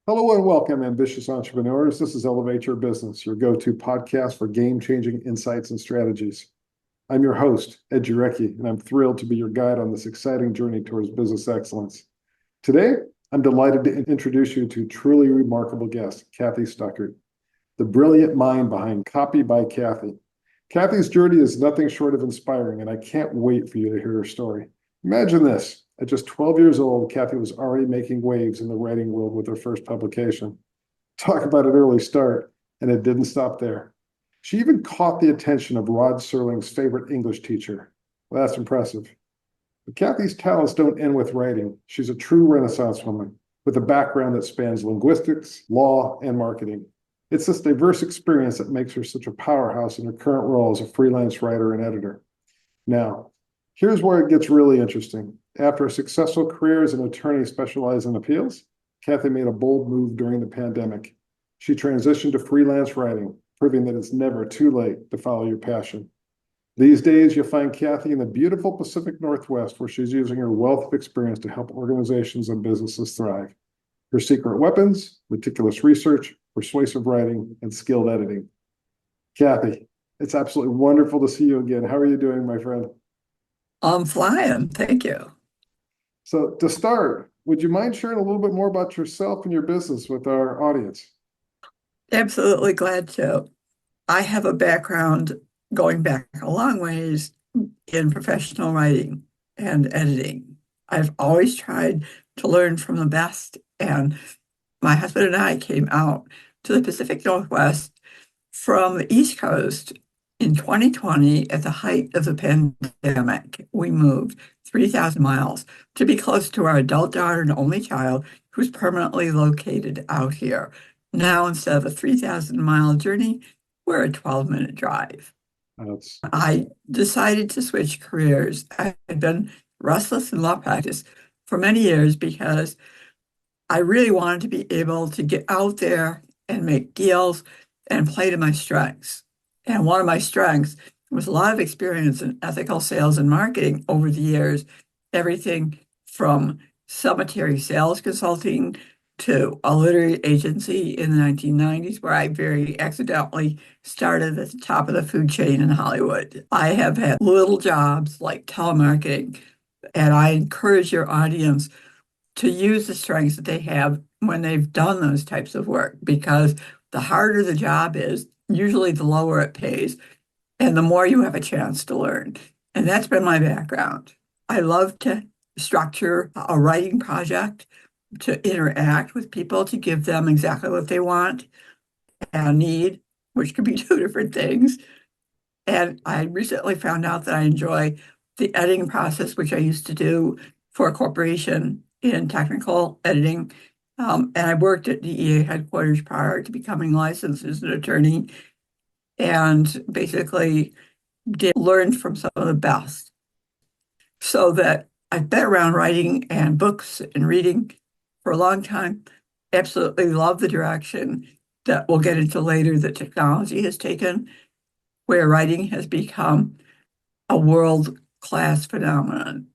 Hello and welcome, ambitious entrepreneurs. This is Elevate Your Business, your go-to podcast for game-changing insights and strategies. I'm your host, Ed Jurecki, and I'm thrilled to be your guide on this exciting journey towards business excellence. Today, I'm delighted to introduce you to truly remarkable guest, Cathy Stuckart, the brilliant mind behind Copy by Cathy. Cathy's journey is nothing short of inspiring, and I can't wait for you to hear her story. Imagine this. At just 12 years old, Cathy was already making waves in the writing world with her first publication. Talk about an early start, and it didn't stop there. She even caught the attention of Rod Serling's favorite English teacher. Well, that's impressive. But Cathy's talents don't end with writing. She's a true Renaissance woman with a background that spans linguistics, law, and marketing. It's this diverse experience that makes her such a powerhouse in her current role as a freelance writer and editor. Now, here's where it gets really interesting. After a successful career as an attorney specializing in appeals, Cathy made a bold move during the pandemic. She transitioned to freelance writing, proving that it's never too late to follow your passion. These days, you'll find Cathy in the beautiful Pacific Northwest, where she's using her wealth of experience to help organizations and businesses thrive. Her secret weapons: meticulous research, persuasive writing, and skilled editing. Cathy, it's absolutely wonderful to see you again. How are you doing, my friend? I'm flying. Thank you. So to start, would you mind sharing a little bit more about yourself and your business with our audience? Absolutely glad to. I have a background going back a long ways in professional writing and editing. I've always tried to learn from the best, and my husband and I came out to the Pacific Northwest from the East Coast in 2020 at the height of the pandemic. We moved 3,000 miles to be close to our adult daughter and only child who's permanently located out here. Now, instead of a 3,000-mile journey, we're a 12-minute drive. That's I decided to switch careers. I had been restless in law practice for many years because I really wanted to be able to get out there and make deals and play to my strengths. And one of my strengths was a lot of experience in ethical sales and marketing over the years, everything from cemetery sales consulting to a literary agency in the 1990s, where I very accidentally started at the top of the food chain in Hollywood. I have had little jobs like telemarketing, and I encourage your audience to use the strengths that they have when they've done those types of work, because the harder the job is, usually the lower it pays, and the more you have a chance to learn. And that's been my background. I love to structure a writing project, to interact with people, to give them exactly what they want and need, which could be two different things. And I recently found out that I enjoy the editing process, which I used to do for a corporation in technical editing. And I worked at DEA headquarters prior to becoming licensed as an attorney, and basically did learn from some of the best. So that I've been around writing and books and reading for a long time. Absolutely love the direction that we'll get into later that technology has taken, where writing has become a world-class phenomenon.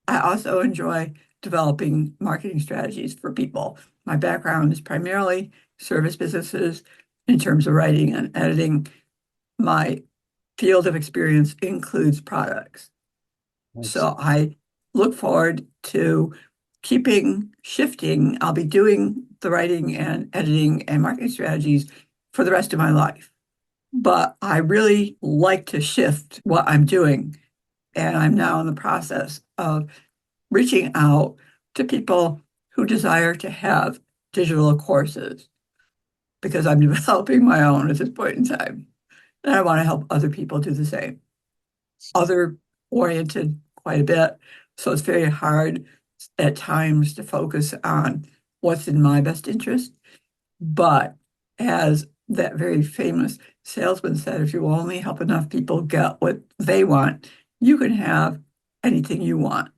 I also enjoy developing marketing strategies for people. My background is primarily service businesses in terms of writing and editing. My field of experience includes products. that's So I look forward to keeping shifting. I'll be doing the writing and editing and marketing strategies for the rest of my life. But I really like to shift what I'm doing. And I'm now in the process of reaching out to people who desire to have digital courses, because I'm developing my own at this point in time. And I want to help other people do the same. Other oriented quite a bit. So it's very hard at times to focus on what's in my best interest. But as that very famous salesman said, if you only help enough people get what they want, you can have anything you want.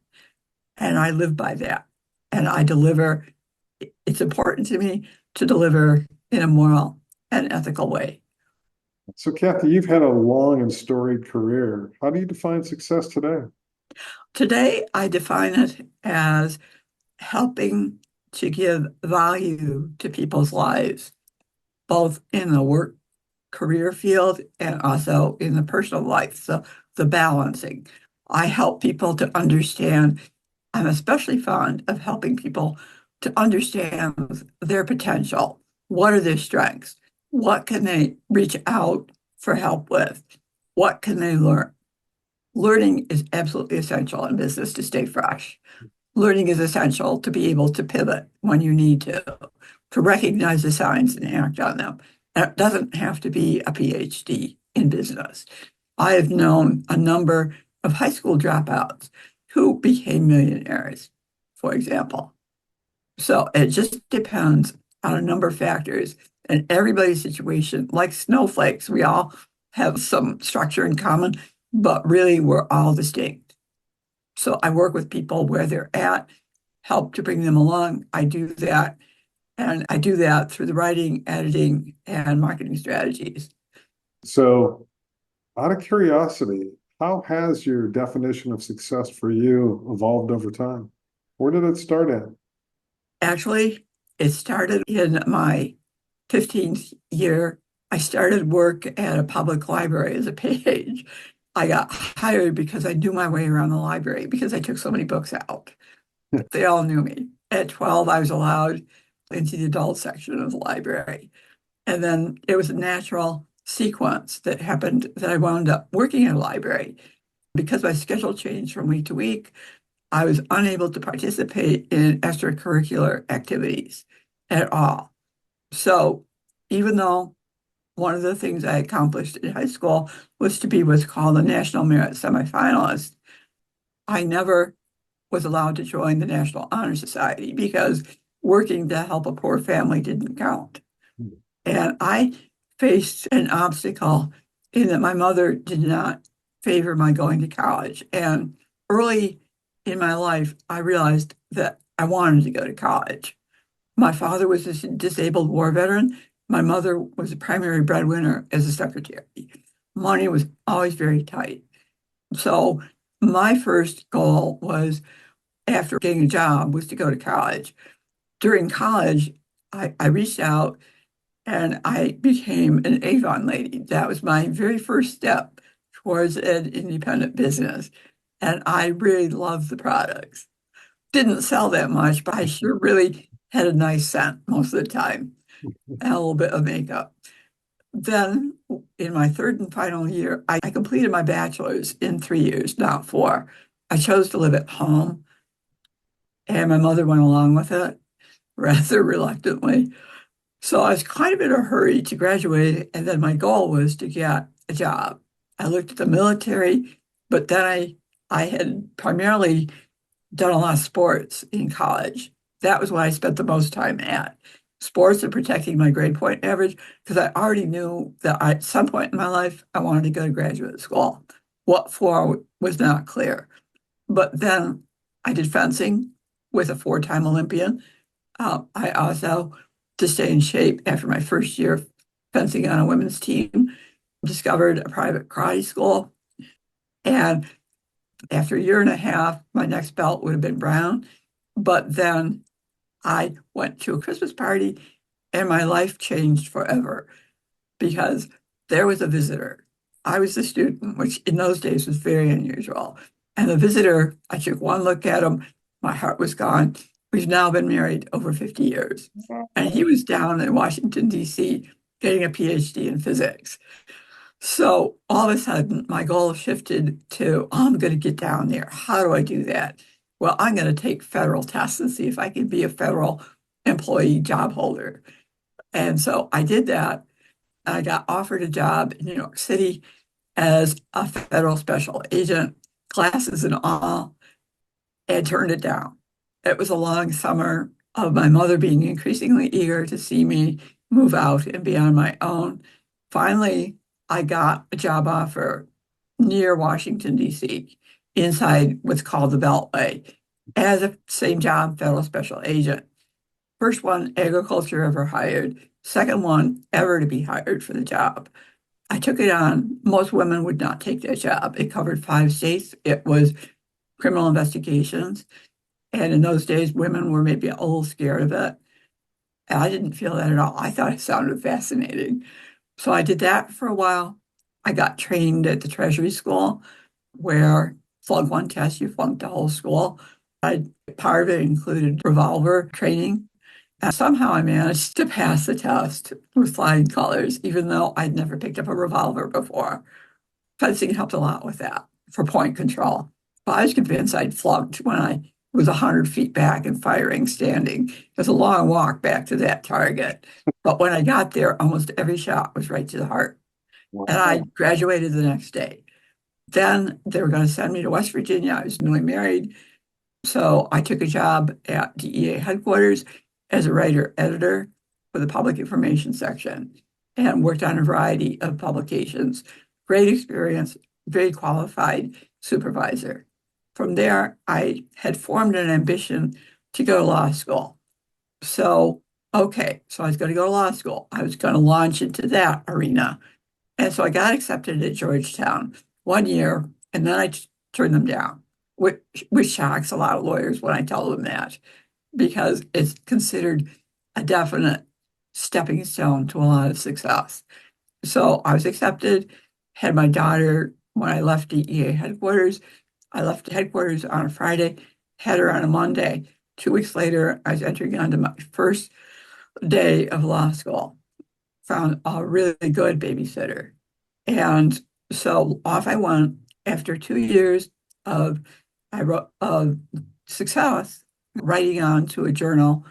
And I live by that. And I deliver. It's important to me to deliver in a moral and ethical way. so Cathy, you've had a long and storied career. How do you define success today? Today, I define it as helping to give value to people's lives, both in the work career field and also in the personal life. So the balancing. I help people to understand. I'm especially fond of helping people to understand their potential. What are their strengths? What can they reach out for help with? What can they learn? Learning is absolutely essential in business to stay fresh. Learning is essential to be able to pivot when you need to recognize the signs and act on them. And it doesn't have to be a PhD in business. I have known a number of high school dropouts who became millionaires, for example. So it just depends on a number of factors and everybody's situation, like snowflakes, we all have some structure in common, but really we're all distinct. So I work with people where they're at, help to bring them along. I do that. And I do that through the writing, editing, and marketing strategies. So, out of curiosity, how has your definition of success for you evolved over time? Where did it start at? Actually, it started in my 15th year. I started work at a public library as a page. I got hired because I knew my way around the library because I took so many books out. They all knew me. At 12, I was allowed into the adult section of the library. And then it was a natural sequence that happened that I wound up working in a library. Because my schedule changed from week to week, I was unable to participate in extracurricular activities at all. So even though one of the things I accomplished in high school was to be what's called a National Merit semifinalist, I never was allowed to join the National Honor Society because working to help a poor family didn't count. And I faced an obstacle in that my mother did not favor my going to college. And early in my life, I realized that I wanted to go to college. My father was a disabled war veteran. My mother was a primary breadwinner as a secretary. Money was always very tight. So my first goal was, after getting a job, was to go to college. During college, I reached out and I became an Avon lady. That was my very first step towards an independent business. And I really loved the products. Didn't sell that much, but I sure really had a nice scent most of the time and a little bit of makeup. Then in my third and final year, I completed my bachelor's in 3 years, not four. I chose to live at home, and my mother went along with it rather reluctantly. So I was kind of in a hurry to graduate, and then my goal was to get a job. I looked at the military, but then I had primarily done a lot of sports in college. That was what I spent the most time at. Sports and protecting my grade point average, because I already knew that at some point in my life, I wanted to go to graduate school. What for was not clear. But then I did fencing with a four-time Olympian. I also, to stay in shape after my first year of fencing on a women's team, discovered a private karate school. And after a year and a half, my next belt would have been brown. But then I went to a Christmas party and my life changed forever because there was a visitor. I was the student, which in those days was very unusual. And the visitor, I took one look at him, my heart was gone. We've now been married over 50 years. And he was down in Washington, D.C., getting a PhD in physics. So all of a sudden, my goal shifted to, oh, I'm going to get down there. How do I do that? Well, I'm going to take federal tests and see if I can be a federal employee job holder. And so I did that. I got offered a job in New York City as a federal special agent, classes and all, and turned it down. It was a long summer of my mother being increasingly eager to see me move out and be on my own. Finally, I got a job offer near Washington, D.C., inside what's called the Beltway, as a same job, federal special agent. First one agriculture ever hired, second one ever to be hired for the job. I took it on. Most women would not take that job. It covered 5 states. It was criminal investigations. And in those days, women were maybe a little scared of it. And I didn't feel that at all. I thought it sounded fascinating. So I did that for a while. I got trained at the Treasury School, where flunk one test, you flunked the whole school. Part of it included revolver training. And somehow I managed to pass the test with flying colors, even though I'd never picked up a revolver before. Fencing helped a lot with that for point control. But I was convinced I'd flunked when I was 100 feet back and firing standing. It was a long walk back to that target. But when I got there, almost every shot was right to the heart. And I Wow. graduated the next day. Then they were going to send me to West Virginia. I was newly married. So I took a job at DEA headquarters as a writer editor for the public information section and worked on a variety of publications. Great experience, very qualified supervisor. From there, I had formed an ambition to go to law school. So, okay, so I was going to go to law school. I was going to launch into that arena. And so I got accepted at Georgetown 1 year, and then turned them down, which shocks a lot of lawyers when I tell them that, because it's considered a definite stepping stone to a lot of success. So I was accepted, had my daughter when I left DEA headquarters. I left headquarters on a Friday, had her on a Monday. 2 weeks later, I was entering onto my first day of law school, found a really good babysitter. And so off I went after 2 years of I wrote of success, writing on to a journal,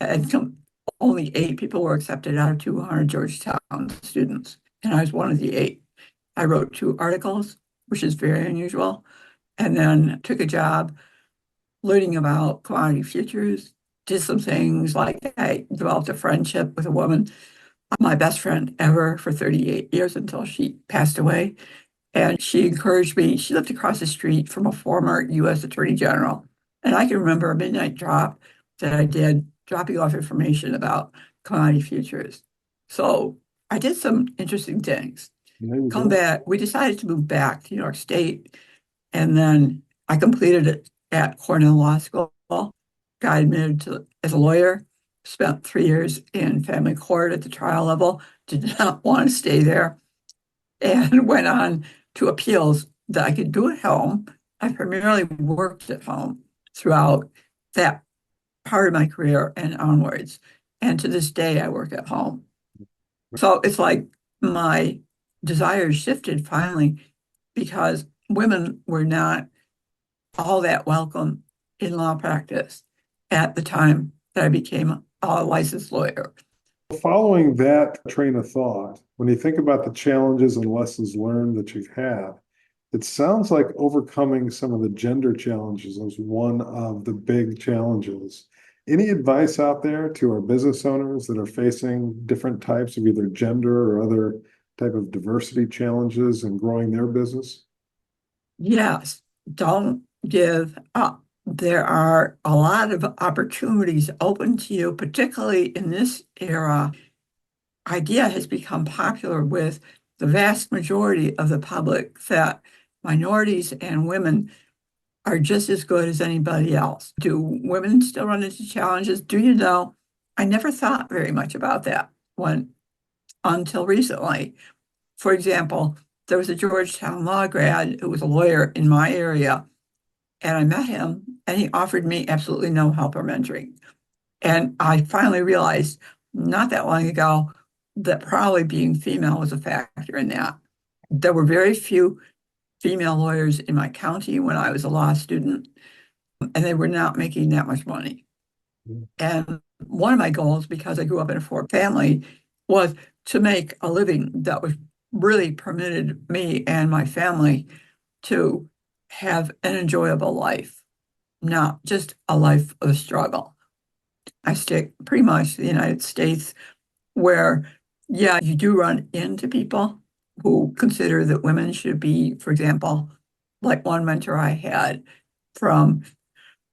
and only 8 people were accepted out of 200 Georgetown students, and I was one of the 8. I wrote 2 articles, which is very unusual, and then took a job learning about commodity futures. Did some things like I developed a friendship with a woman, my best friend ever for 38 years until she passed away. And she encouraged me. She lived across the street from a former U.S. Attorney General. And I can remember a midnight drop that I did, dropping off information about commodity futures. So I did some interesting things. There you Come go. back, we decided to move back to New York State. And then I completed it at Cornell Law School, got admitted as a lawyer, spent 3 years in family court at the trial level, did not want to stay there, and went on to appeals that I could do at home. I primarily worked at home throughout that part of my career and onwards. And to this day, I work at home. So it's like my desires shifted finally because women were not all that welcome in law practice at the time that I became a licensed lawyer. Following that train of thought, when you think about the challenges and lessons learned that you've had, it sounds like overcoming some of the gender challenges is one of the big challenges. Any advice out there to our business owners that are facing different types of either gender or other type of diversity challenges in growing their business? Yes, don't give up. There are a lot of opportunities open to you, particularly in this era. Idea has become popular with the vast majority of the public that minorities and women are just as good as anybody else. Do women still run into challenges? Do you know? I never thought very much about that when until recently. For example, there was a Georgetown law grad who was a lawyer in my area, and I met him, and he offered me absolutely no help or mentoring. And I finally realized not that long ago that probably being female was a factor in that. There were very few female lawyers in my county when I was a law student, and they were not making that much money. And one of my goals, because I grew up in a poor family, was to make a living that was really permitted me and my family to have an enjoyable life, not just a life of struggle. I stick pretty much to the United States where, yeah, you do run into people who consider that women should be, for example, like one mentor I had from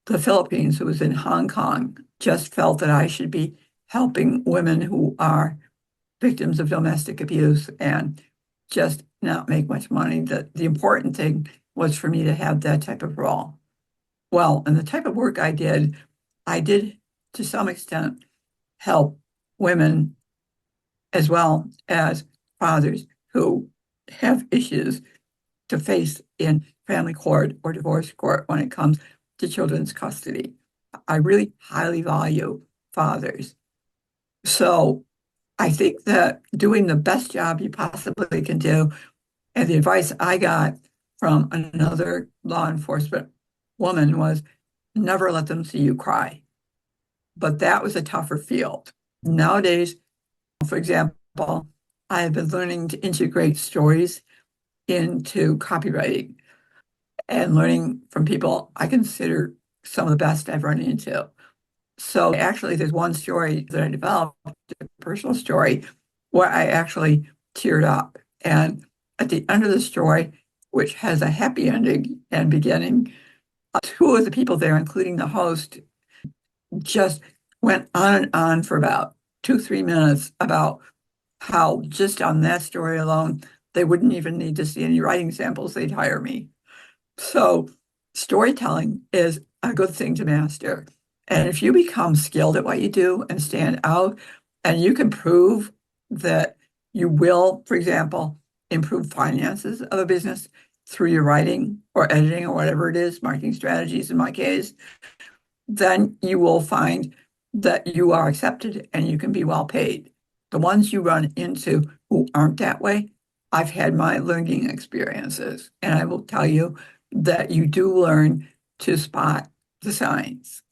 the Philippines who was in Hong Kong, just felt that I should be helping women who are victims of domestic abuse and just not make much money. That the important thing was for me to have that type of role. well, and the type of work I did to some extent help women as well as fathers who have issues to face in family court or divorce court when it comes to children's custody. I really highly value fathers. So I think that doing the best job you possibly can do, and the advice I got from another law enforcement woman was never let them see you cry. But that was a tougher field. Nowadays, for example, I have been learning to integrate stories into copywriting and learning from people I consider some of the best I've run into. So actually, there's one story that I developed, a personal story, where I actually teared up. And at the end of the story, which has a happy ending and beginning, two of the people there, including the host, just went on and on for about 2, 3 minutes about how just on that story alone, they wouldn't even need to see any writing samples, they'd hire me. So storytelling is a good thing to master. And if you become skilled at what you do and stand out, and you can prove that you will, for example, improve finances of a business through your writing or editing or whatever it is, marketing strategies in my case, then you will find that you are accepted and you can be well paid. The ones you run into who aren't that way, I've had my learning experiences, and I will tell you that you do learn to spot the signs.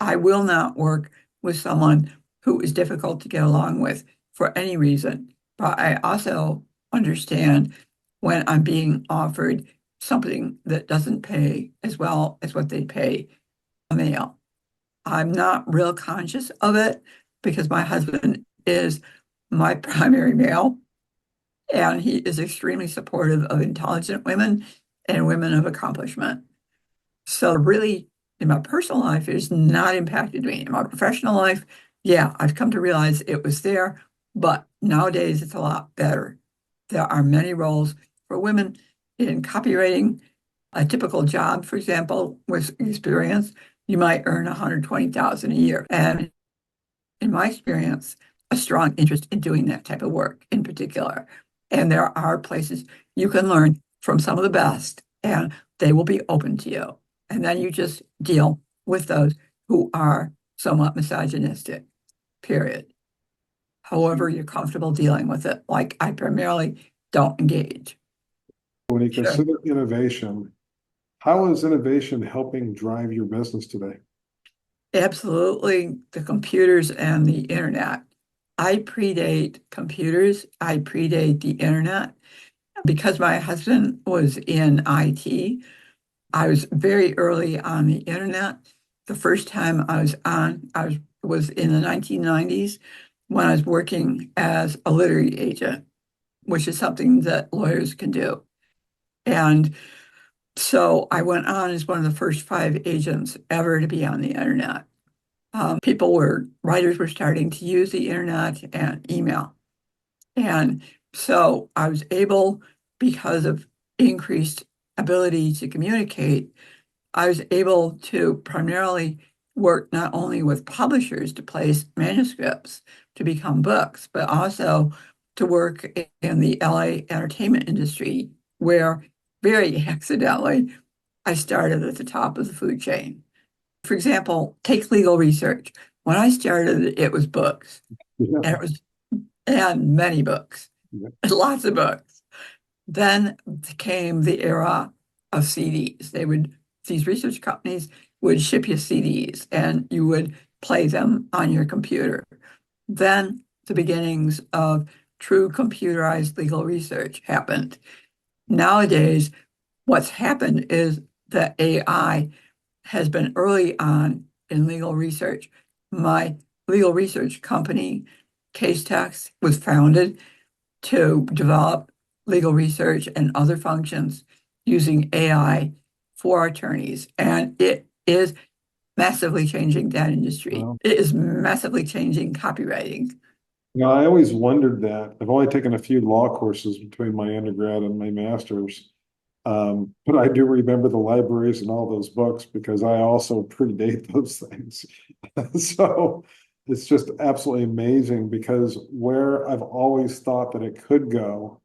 I will not work with someone who is difficult to get along with for any reason, but I also understand when I'm being offered something that doesn't pay as well as what they pay a male. I'm not real conscious of it because my husband is my primary male, and he is extremely supportive of intelligent women and women of accomplishment. So really, in my personal life, it's not impacted me. In my professional life, yeah, I've come to realize it was there, but nowadays it's a lot better. There are many roles for women in copywriting. A typical job, for example, with experience, you might earn 120,000 a year. And in my experience, a strong interest in doing that type of work in particular. And there are places you can learn from some of the best, and they will be open to you. And then you just deal with those who are somewhat misogynistic, period. However, you're comfortable dealing with it. Like I primarily don't engage. When you Sure. consider innovation, how is innovation helping drive your business today? Absolutely, the computers and the internet. I predate computers. I predate the internet. Because my husband was in IT, I was very early on the internet. The first time I was on, was in the 1990s when I was working as a literary agent, which is something that lawyers can do. And so I went on as one of the first 5 agents ever to be on the internet. Writers were starting to use the internet and email. And so I was able, because of increased ability to communicate, I was able to primarily work not only with publishers to place manuscripts to become books, but also to work in the LA entertainment industry, where very accidentally I started at the top of the food chain. For example, take legal research. When I started, it was books, Yeah. and many books, Yeah. lots of books. Then came the era of CDs. These research companies would ship you CDs and you would play them on your computer. Then the beginnings of true computerized legal research happened. Nowadays, what's happened is that AI has been early on in legal research. My legal research company, Case Text, was founded to develop legal research and other functions using AI for attorneys. And it is massively changing that industry. Well, It is massively changing copywriting. I always wondered that. I've only taken a few law courses between my undergrad and my master's. But I do remember the libraries and all those books because I also predate those things. So it's just absolutely amazing because where I've always thought that it could go,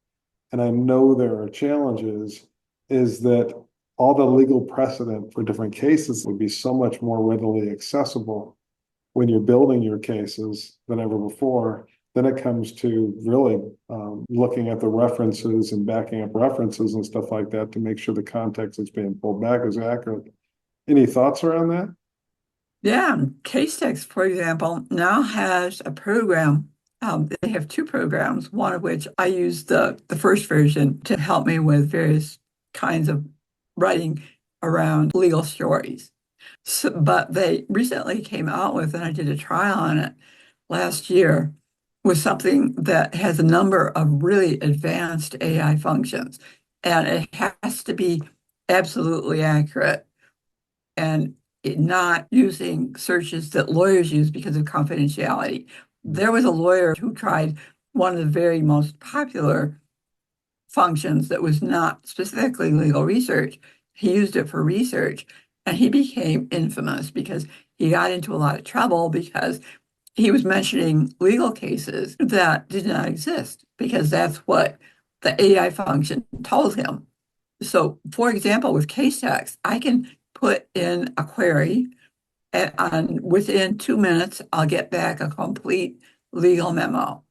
and I know there are challenges, is that all the legal precedent for different cases would be so much more readily accessible when you're building your cases than ever before. Then it comes to really looking at the references and backing up references and stuff like that to make sure the context that's being pulled back is accurate. Any thoughts around that? Yeah, Casetext, for example, now has a program. They have two programs, one of which I use the first version to help me with various kinds of writing around legal stories. So, but they recently came out with, and I did a trial on it last year, with something that has a number of really advanced AI functions, and it has to be absolutely accurate and not using searches that lawyers use because of confidentiality. There was a lawyer who tried one of the very most popular functions that was not specifically legal research. He used it for research and he became infamous because he got into a lot of trouble because he was mentioning legal cases that did not exist because that's what the AI function told him. So, for example, with case text, I can put in a query and within 2 minutes, I'll get back a complete legal memo.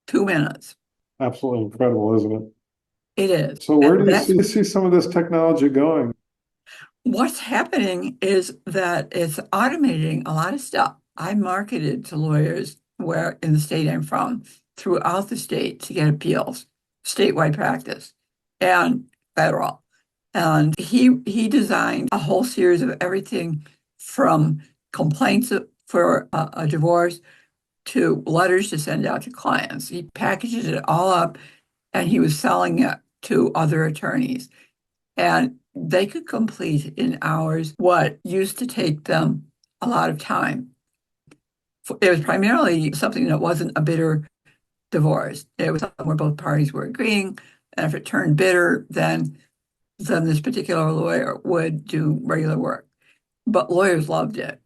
2 minutes. Absolutely incredible, isn't it? It is. So where do And you that's see some of this technology going? what's happening is that it's automating a lot of stuff. I marketed to lawyers where in the state I'm from throughout the state to get appeals, statewide practice and federal. And he designed a whole series of everything from complaints for a divorce to letters to send out to clients. He packages it all up and he was selling it to other attorneys. And they could complete in hours what used to take them a lot of time. It was primarily something that wasn't a bitter divorce. It was something where both parties were agreeing. And if it turned bitter, then this particular lawyer would do regular work. But lawyers loved it.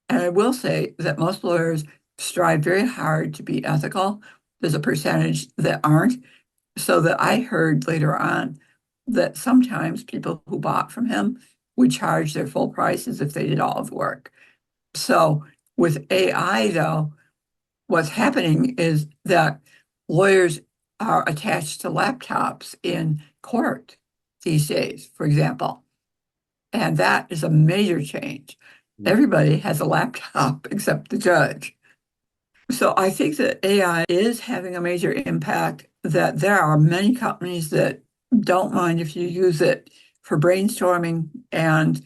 And I will say that most lawyers strive very hard to be ethical. There's a percentage that aren't. So that I heard later on that sometimes people who bought from him would charge their full prices if they did all of the work. So with AI, though, what's happening is that lawyers are attached to laptops in court these days, for example. And that is a major change. Everybody has a laptop except the judge. So I think that AI is having a major impact, that there are many companies that don't mind if you use it for brainstorming and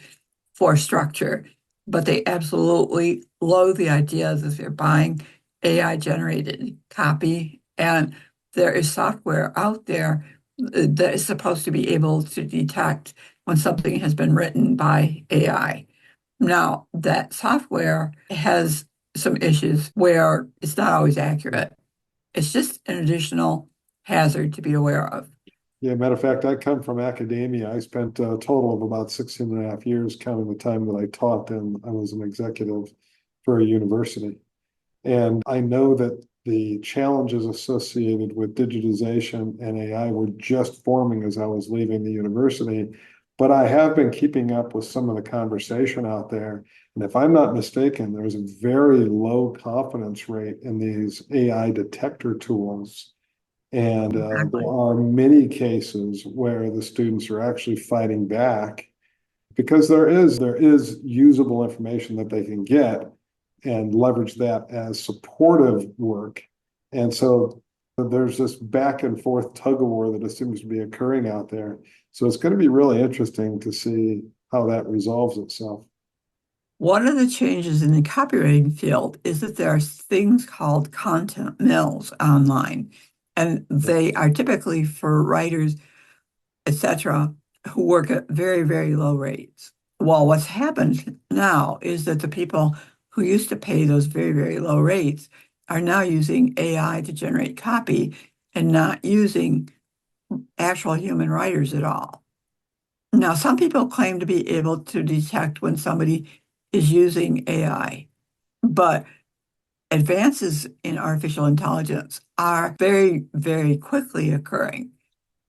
for structure, but they absolutely loathe the idea that they're buying AI generated copy. And there is software out there that is supposed to be able to detect when something has been written by AI. Now, that software has some issues where it's not always accurate. It's just an additional hazard to be aware of. Yeah, matter of fact, I come from academia. I spent a total of about 16 and a half years counting the time that I taught, and I was an executive for a university. And I know that the challenges associated with digitization and AI were just forming as I was leaving the university. But I have been keeping up with some of the conversation out there. And if I'm not mistaken, there's a very low confidence rate in these AI detector tools. And there Exactly. are many cases where the students are actually fighting back because there is usable information that they can get and leverage that as supportive work. And so there's this back and forth tug of war that seems to be occurring out there. So it's going to be really interesting to see how that resolves itself. One of the changes in the copywriting field is that there are things called content mills online, and they are typically for writers, etc., who work at very, very low rates. Well, what's happened now is that the people who used to pay those very, very low rates are now using AI to generate copy and not using actual human writers at all. Now, some people claim to be able to detect when somebody is using AI, but advances in artificial intelligence are very, very quickly occurring.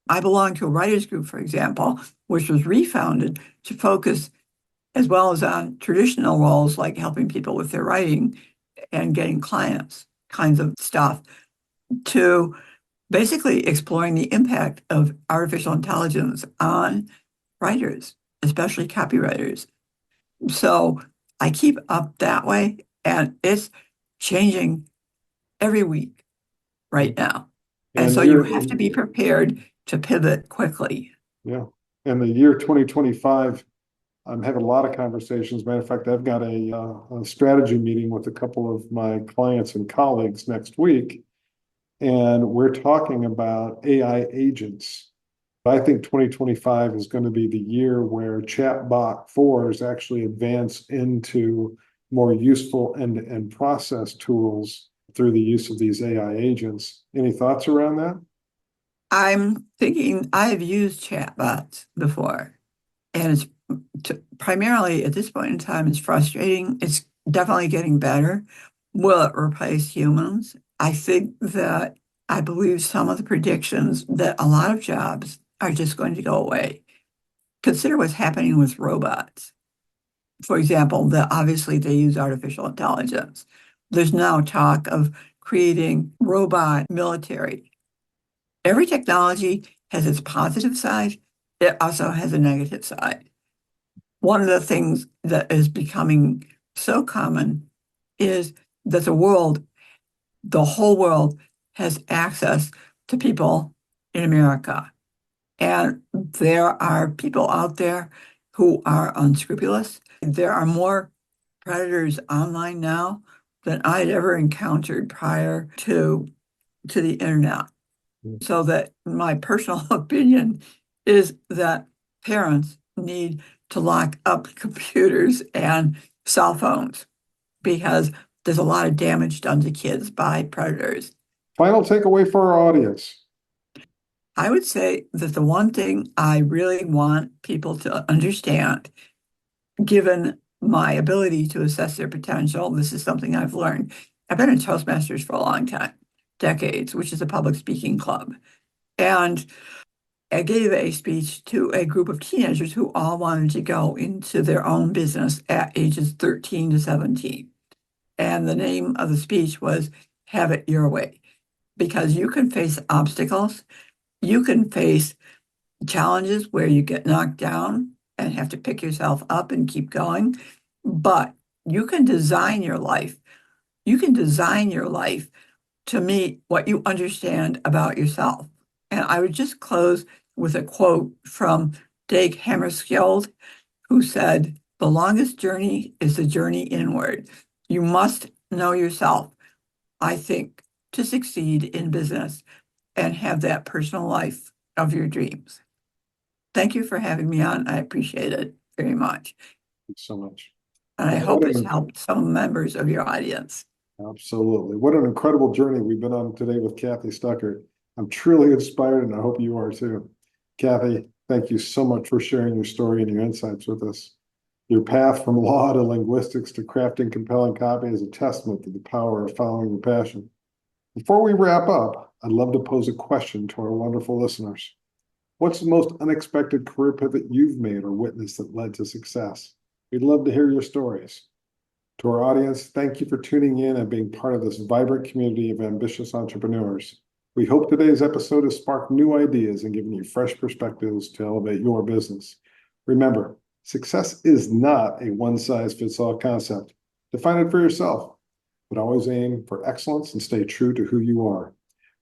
I belong to a writers group, for example, which was refounded to focus as well as on traditional roles like helping people with their writing and getting clients kinds of stuff, to basically exploring the impact of artificial intelligence on writers, especially copywriters. So I keep up that way, and it's changing every week right now. And And so you have to be prepared to pivot quickly. yeah, and the year 2025, I'm having a lot of conversations. Matter of fact, I've got a strategy meeting with a couple of my clients and colleagues next week, and we're talking about AI agents. I think 2025 is going to be the year where chatbot 4s actually advance into more useful end-to-end process tools through the use of these AI agents. Any thoughts around that? I'm thinking I've used chatbots before, and it's primarily at this point in time, it's frustrating. It's definitely getting better. Will it replace humans? I think that I believe some of the predictions that a lot of jobs are just going to go away. Consider what's happening with robots. For example, obviously they use artificial intelligence. There's now talk of creating robot military. Every technology has its positive side. It also has a negative side. One of the things that is becoming so common is that the whole world has access to people in America. And there are people out there who are unscrupulous. There are more predators online now than I'd ever encountered prior to the internet. So that my personal opinion is that parents need to lock up computers and cell phones because there's a lot of damage done to kids by predators. Final takeaway for our audience. I would say that the one thing I really want people to understand, given my ability to assess their potential, this is something I've learned. I've been in Toastmasters for a long time, decades, which is a public speaking club. And I gave a speech to a group of teenagers who all wanted to go into their own business at ages 13 to 17. And the name of the speech was Have It Your Way, because you can face obstacles, you can face challenges where you get knocked down and have to pick yourself up and keep going, but you can design your life. You can design your life to meet what you understand about yourself. And I would just close with a quote from Dag Hammarskjöld, who said, "The longest journey is the journey inward." You must know yourself, I think, to succeed in business and have that personal life of your dreams. Thank you for having me on. I appreciate it very much. Thanks so much. And I hope it's helped some members of your audience. Absolutely. What an incredible journey we've been on today with Cathy Stuckart. I'm truly inspired, and I hope you are too. Cathy, thank you so much for sharing your story and your insights with us. Your path from law to linguistics to crafting compelling copy is a testament to the power of following your passion. Before we wrap up, I'd love to pose a question to our wonderful listeners. What's the most unexpected career pivot you've made or witnessed that led to success? We'd love to hear your stories. To our audience, thank you for tuning in and being part of this vibrant community of ambitious entrepreneurs. We hope today's episode has sparked new ideas and given you fresh perspectives to elevate your business. Remember, success is not a one-size-fits-all concept. Define it for yourself, but always aim for excellence and stay true to who you are.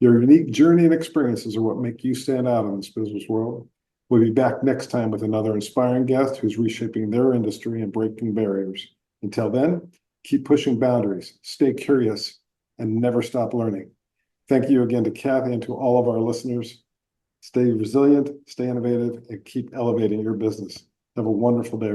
Your unique journey and experiences are what make you stand out in this business world. We'll be back next time with another inspiring guest who's reshaping their industry and breaking barriers. Until then, keep pushing boundaries, stay curious, and never stop learning. Thank you again to Cathy and to all of our listeners. Stay resilient, stay innovative, and keep elevating your business. Have a wonderful day.